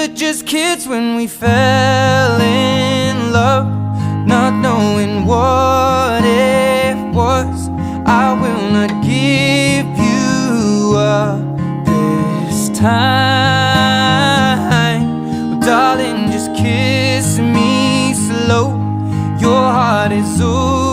were just kids when we fell in love, not knowing what it was. I will not give you up this time. Oh, darling, just kiss me slow. Your heart is over